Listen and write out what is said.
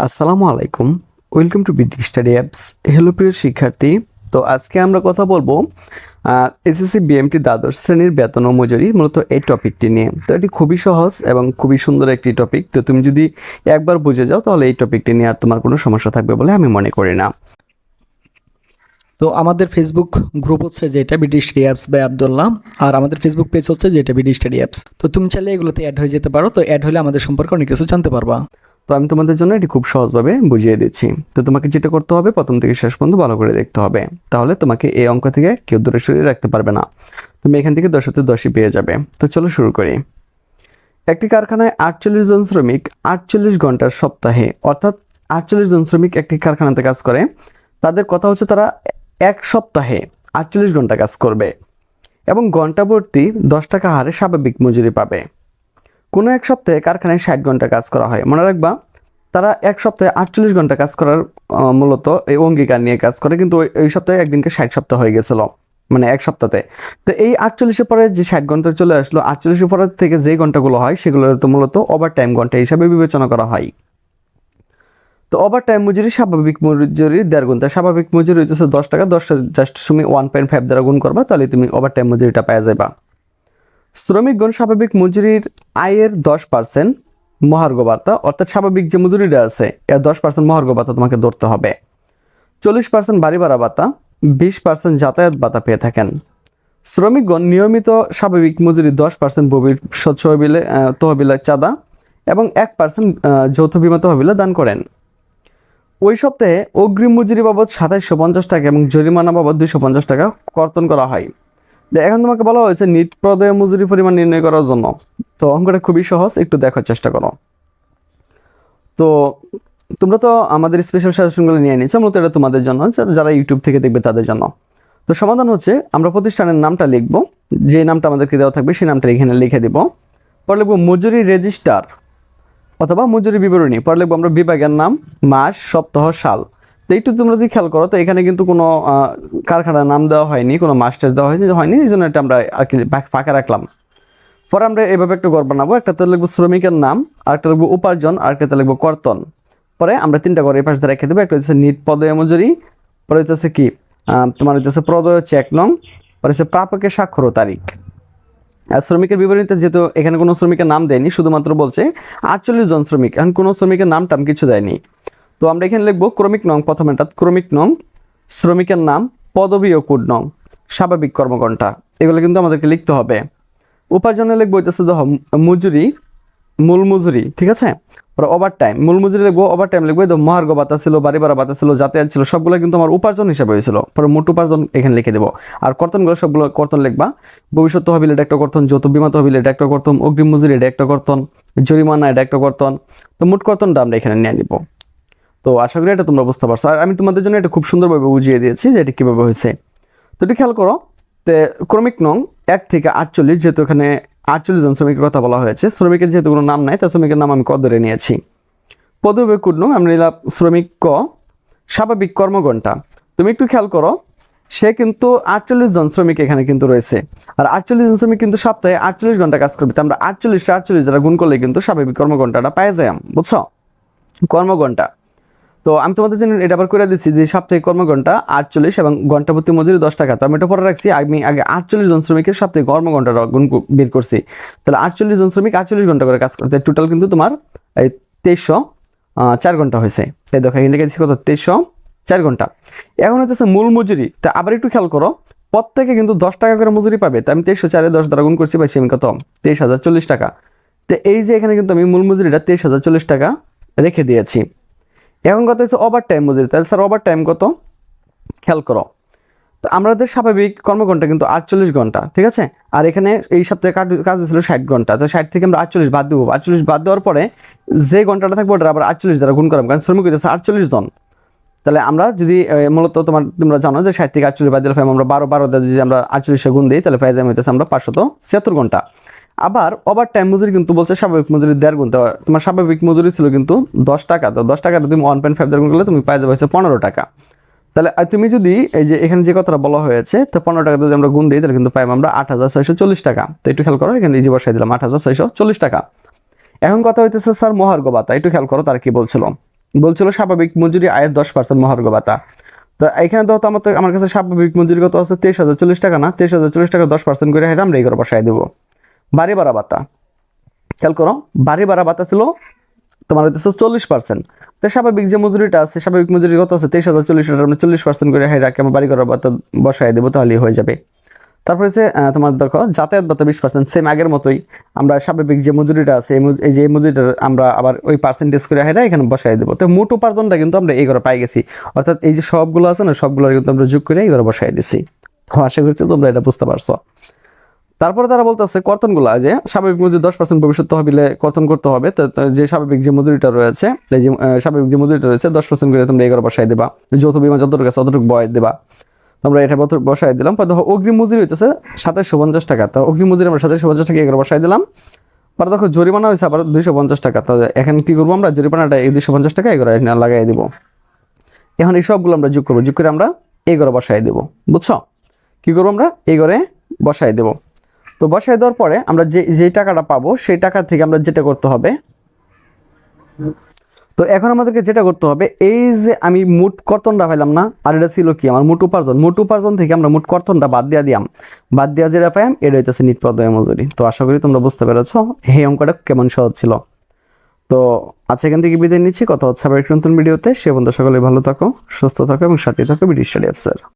আসসালামু আলাইকুম। Welcome to BD study apps. Hello প্রিয় শিক্ষার্থী। তো আজকে আমরা কথা বলবো এসএসসি বিএমটি দ্বাদশ শ্রেণীর বেতন ও মজুরি মূলত এই টপিকটি নিয়ে। তো এটি খুবই সহজ এবং খুবই সুন্দর একটি টপিক। তো তুমি যদি একবার বুঝে যাও তাহলে এই টপিকটি নিয়ে আর তোমার কোনো সমস্যা থাকবে বলে আমি মনে করি না। তো আমাদের ফেসবুক গ্রুপ হচ্ছে যেটা BD study apps by Abdullah, আর আমাদের ফেসবুক পেজ হচ্ছে যেটা বিডি স্টাডি অ্যাপস। তো তুমি চাইলে এগুলোতে অ্যাড হয়ে যেতে পারো। তো অ্যাড হলে আমাদের সম্পর্কে অনেক কিছু জানতে পারবা। তো আমি তোমাদের জন্য এটি খুব সহজভাবে বুঝিয়ে দিচ্ছি। তো তোমাকে যেটা করতে হবে, প্রথম থেকে শেষ পর্যন্ত ভালো করে দেখতে হবে, তাহলে তোমাকে এই অঙ্ক থেকে কেউ দূরে সরিয়ে রাখতে পারবে না। তুমি এখান থেকে 10-তে 10ই পেয়ে যাবে। তো চলো শুরু করি। একটি কারখানায় 48 জন শ্রমিক 48 ঘন্টার সপ্তাহে, অর্থাৎ 48 জন শ্রমিক একটি কারখানাতে কাজ করে। তাদের কথা হচ্ছে তারা এক সপ্তাহে 48 ঘন্টা কাজ করবে এবং ঘন্টা প্রতি 10 টাকা হারে স্বাভাবিক মজুরি পাবে। কোনো এক সপ্তাহে কারখানায় 60 ঘন্টা কাজ করা হয়। মনে রাখবা, তারা এক সপ্তাহে 48 ঘন্টা কাজ করার মূলত এই অঙ্গীকার নিয়ে কাজ করে, কিন্তু ওই সপ্তাহে একদিনকে 60 সপ্তাহ হয়ে গেছিল, মানে এক সপ্তাহে। তো এই 48-এর পরে যে 60 ঘন্টা চলে আসলো, 48-এর পরের থেকে যে ঘন্টাগুলো হয় সেগুলো তো মূলত ওভার টাইম ঘন্টা হিসাবে বিবেচনা করা হয়। তো ওভার টাইম মজুরি স্বাভাবিক মজুরি 1.5 ঘন্টা। স্বাভাবিক মজুরি হচ্ছে 10 টাকা, 10 জাস্ট তুমি 1.5 দ্বারা গুণ করবা, তাহলে তুমি ওভার টাইম মজুরিটা পেয়ে যাবা। শ্রমিকগণ স্বাভাবিক মজুরির আয়ের 10% মহার্ঘ ভাতা, অর্থাৎ স্বাভাবিক যে মজুরিটা আছে এর 10% মহার্ঘ ভাতা তোমাকে ধরতে হবে। 40% বাড়ি ভাড়া ভাতা, 20% যাতায়াত ভাতা পেয়ে থাকেন। শ্রমিকগণ নিয়মিত স্বাভাবিক মজুরি 10% ভবিষ্যৎ তহবিলের চাঁদা এবং 1% যৌথ বিমা তহবিলে দান করেন। ওই সপ্তাহে অগ্রিম মজুরি বাবদ 2750 টাকা এবং জরিমানা বাবদ 250 টাকা কর্তন করা হয়। এখন তোমাকে বলা হয়েছে নিট প্রদেয় মজুরি পরিমাণ নির্ণয় করার জন্য। তো অঙ্কটা খুবই সহজ, একটু দেখার চেষ্টা করো। তো তোমরা তো আমাদের স্পেশাল সাজেশনগুলো নিয়ে নিচ্ছ, মূলত এটা তোমাদের জন্য, যারা ইউটিউব থেকে দেখবে তাদের জন্য। তো সমাধান হচ্ছে আমরা প্রতিষ্ঠানের নামটা লিখব, যে নামটা আমাদেরকে দেওয়া থাকবে সেই নামটা এখানে লিখে দিব। পরে লিখবো মজুরি রেজিস্টার অথবা মজুরি বিবরণী। পরে লিখবো আমরা বিভাগের নাম, মাস, সপ্তাহ, সাল। তো একটু তোমরা যদি খেয়াল করো, তো এখানে কিন্তু কোনো কারখানার নাম দেওয়া হয়নি, কোনো মাস্টার দেওয়া হয়নি, এই জন্য এটা আমরা আর কি ফাঁকা রাখলাম। পরে আমরা এভাবে একটা ঘর বানাবো, একটাতে লিখবো শ্রমিকের নাম, আরেকটা লিখবো উপার্জন, আরেকটাতে লিখবো কর্তন। পরে আমরা 3টা ঘর এই পাশে রেখে দেবো। একটা হচ্ছে নিট পদয় মজুরি, পরে হচ্ছে কি তোমার হচ্ছে প্রদয় হচ্ছে 1 নং, পরে হচ্ছে প্রাপকের স্বাক্ষর ও তারিখ। আর শ্রমিকের বিবরণীতে যেহেতু এখানে কোনো শ্রমিকের নাম দেয়নি, শুধুমাত্র বলছে 48 জন শ্রমিক, এখন কোনো শ্রমিকের নাম টাম কিছু দেয়নি। তো আমরা এখানে লিখবো ক্রমিক নং, প্রথমেটা ক্রমিক নং, শ্রমিকের নাম, পদবী ও কোড নং, স্বাভাবিক কর্মঘণ্টা, এগুলো কিন্তু আমাদেরকে লিখতে হবে। উপার্জনে লিখবো হইতেছে মজুরি, মূল মজুরি, ঠিক আছে। পরে ওভার টাইম, মূল মজুরি লিখবো, ওভার টাইম লিখবো, মহার্ঘ ভাতা ছিল, বাড়ি ভাড়া ভাতা ছিল, যাতায়াত ছিল, সবগুলো কিন্তু আমার উপার্জন হিসাবে হয়েছিল। পরে মোট উপার্জন এখানে লিখে দেবো। আর কর্তনগুলো সবগুলো কর্তন লিখবা। ভবিষ্যৎ তহবিল এটা একটা কর্তন, যৌথ বিমা তহবিল এটা একটা কর্তন, অগ্রিম মজুরি এটা একটা কর্তন, জরিমানা এটা একটা কর্তন। তো মোট কর্তনটা আমরা এখানে নিয়ে নিব। তো আশা করি এটা তোমরা বুঝতে পারছো, আর আমি তোমাদের জন্য এটা খুব সুন্দরভাবে বুঝিয়ে দিয়েছি যে এটা কীভাবে হয়েছে। তো এটি খেয়াল করো। তো ক্রমিক নং 1 থেকে 48, যেহেতু এখানে 48 জন শ্রমিকের কথা বলা হয়েছে, শ্রমিকের যেহেতু কোনো নাম নাই, তাই শ্রমিকের নাম আমি ক ধরে নিয়েছি। পদবী কোড নং আমি নিলাম শ্রমিক ক, স্বাভাবিক কর্মঘণ্টা। তুমি একটু খেয়াল করো, সে কিন্তু 48 জন শ্রমিক এখানে কিন্তু রয়েছে, আর 48 জন শ্রমিক কিন্তু সপ্তাহে 48 ঘন্টা কাজ করবে। তো আমরা 48 দ্বারা গুণ করলে কিন্তু স্বাভাবিক কর্মঘণ্টাটা পাই যাই, বুঝছো, কর্মঘণ্টা। তো আমি তোমাদের জন্য এটা আবার করে দিচ্ছি যে সাপ্তাহিক কর্মঘণ্টা 48 এবং ঘন্টা প্রতি মজুরি 10 টাকা। তো আমি এটা পরে রাখছি, আমি আগে 48 জন শ্রমিকের সাপ্তাহিক কর্মঘণ্টাটা গুণ বের করছি। তাহলে 48 জন শ্রমিক 48 ঘন্টা করে কাজ করতে, টোটাল কিন্তু তোমার এই 2304 ঘন্টা হয়েছে। এই দেখো এখানে লিখে দিচ্ছি কত, 2304 ঘন্টা। এখন হচ্ছে মূল মজুরি। তা আবার একটু খেয়াল করো, প্রত্যেকে কিন্তু 10 টাকা করে মজুরি পাবে। তো আমি 2304 10 দ্বারা গুণ করছি, পাইছি আমি কত, 23,040 টাকা। তো এই যে এখানে কিন্তু আমি মূল মজুরিটা 23,040 টাকা রেখে দিয়েছি। এখন কত হচ্ছে ওভার টাইম মজুরি। তাহলে স্যার ওভার টাইম কত, খেয়াল করো। তো আমাদের স্বাভাবিক কর্মঘণ্টা কিন্তু 48 ঘন্টা, ঠিক আছে। আর এখানে এই সপ্তাহে কাজ হয়েছিল 60 ঘন্টা। তো 60 থেকে আমরা 48 বাদ দেবো। 48 বাদ দেওয়ার পরে যে ঘন্টাটা থাকবে ওটা আবার 48 দ্বারা গুণ করাম, কারণ শ্রমিক হচ্ছে 48 জন। তাহলে আমরা যদি মূলত তোমরা জানো যে 60 থেকে 48 বাদ দিলে আমরা 12 যদি আমরা 48 গুণ দিই, তাহলে ফাইজাম হইতেছে আমরা 576 ঘন্টা। আবার ওভার টাইম মজুরি কিন্তু বলছে স্বাভাবিক মজুরি 1.5 গুণ। তোমার স্বাভাবিক মজুরি ছিল কিন্তু 10 টাকা। তো 10 টাকাটা তুমি 1.5 দ্বারা গুণ করলে তুমি পাই যাবে হচ্ছে 15 টাকা। তাহলে তুমি যদি এই যে এখানে যে কথাটা বলা হয়েছে, তো 15 টাকা যদি আমরা গুণ দিই, তাহলে কিন্তু পাইব আমরা 8,640 টাকা। তো একটু খেয়াল করো, এখানে এই যে বসাই দিলাম 8,640 টাকা। এখন কথা হইতেছে স্যার মহার্ঘ ভাতা, একটু খেয়াল করো তার কি বলছিল। বলছিল স্বাভাবিক মজুরি আয়ের 10% মহার্ঘ ভাতা। তো এখানে তো আমার কাছে স্বাভাবিক মজুরি কত আছে 23,040 টাকা না, 23,040 টাকা 10% করে হেঁটে আমরা এই করে বসাই দেবো। বাড়ি ভাড়া ভাতা খেয়াল করো, বাড়ি ভাড়া ভাতা ছিল তোমার হইতেছে 40%। তো স্বাভাবিক যে মজুরিটা আছে, স্বাভাবিক মজুরি কত আছে 23,040 টাকা, আমরা 40% করে হেঁটে আমরা বাড়ি করার ভাতা বসাই দেবো, তাহলেই হয়ে যাবে। তারপরে হচ্ছে তোমার দেখো যাতায়াত ভাতা 20%, সেম আগের মতোই আমরা স্বাভাবিক যে মজুরিটা আছে এই যে মজুরিটা আমরা আবার ওই পার্সেন্টেজ করে হেঁটে এখানে বসাই দেবো। তো মোট উপার্জনটা কিন্তু আমরা এই করে পাই গেছি, অর্থাৎ এই যে সবগুলো আছে না সবগুলো কিন্তু আমরা যোগ করে এই করে বসাই দিছি। তো আশা করছি তোমরা এটা বুঝতে পারছো। তারপরে তারা বলতেছে কর্তনগুলা, যে স্বাভাবিক মজুরি 10% ভবিষ্যৎ তহবিলে কর্তন করতে হবে। তো যে স্বাভাবিক যে মজুরিটা রয়েছে, এই যে স্বাভাবিক যে মজুরিটা রয়েছে 10% করে তোমরা এই করে বসাই দেবা, যৌথ বিমা যতটুকু আছে ততটুকু বয় দেবা, আমরা এটা বসাই দিলাম। দেখো অগ্রিম মজুরি হইতেছে 2750 টাকা, তো অগ্রিম মজুরি আমরা 2750 টাকা এগুলো বসাই দিলাম। পরে দেখো জরিমানা হয়েছে আবার 250 টাকা, তো এখানে কি করবো আমরা জরিমানাটা এই 250 টাকা এগুলো লাগাই দিব। এখন এই সবগুলো আমরা যোগ করবো, যোগ করে আমরা এই ঘরে বসাই দেবো। বুঝছো কি করবো, আমরা এই ঘরে বসাই দেবো। তো বসাই দেওয়ার পরে আমরা যেই টাকাটা পাবো সেই টাকা থেকে আমরা যেটা করতে হবে, তো এখন আমাদেরকে যেটা করতে হবে, এই যে আমি মোট কর্তনটা পাইলাম না, আর এটা ছিল কি আমার মোট উপার্জন থেকে আমরা মোট কর্তনটা বাদ দিয়া যেটা পাইলাম এটা হইতেছে নিট প্রদায় মজুরি। তো আশা করি তোমরা বুঝতে পেরেছো এই অঙ্কটা কেমন সহজ ছিল। তো আজ এখান থেকে বিদায় নিচ্ছি, কথা হচ্ছে আবার একটি নতুন ভিডিওতে। সে বন্ধু সকলে ভালো থাকো, সুস্থ থাকো এবং সাথে থাকো বিডি স্টাডি অ্যাপসের।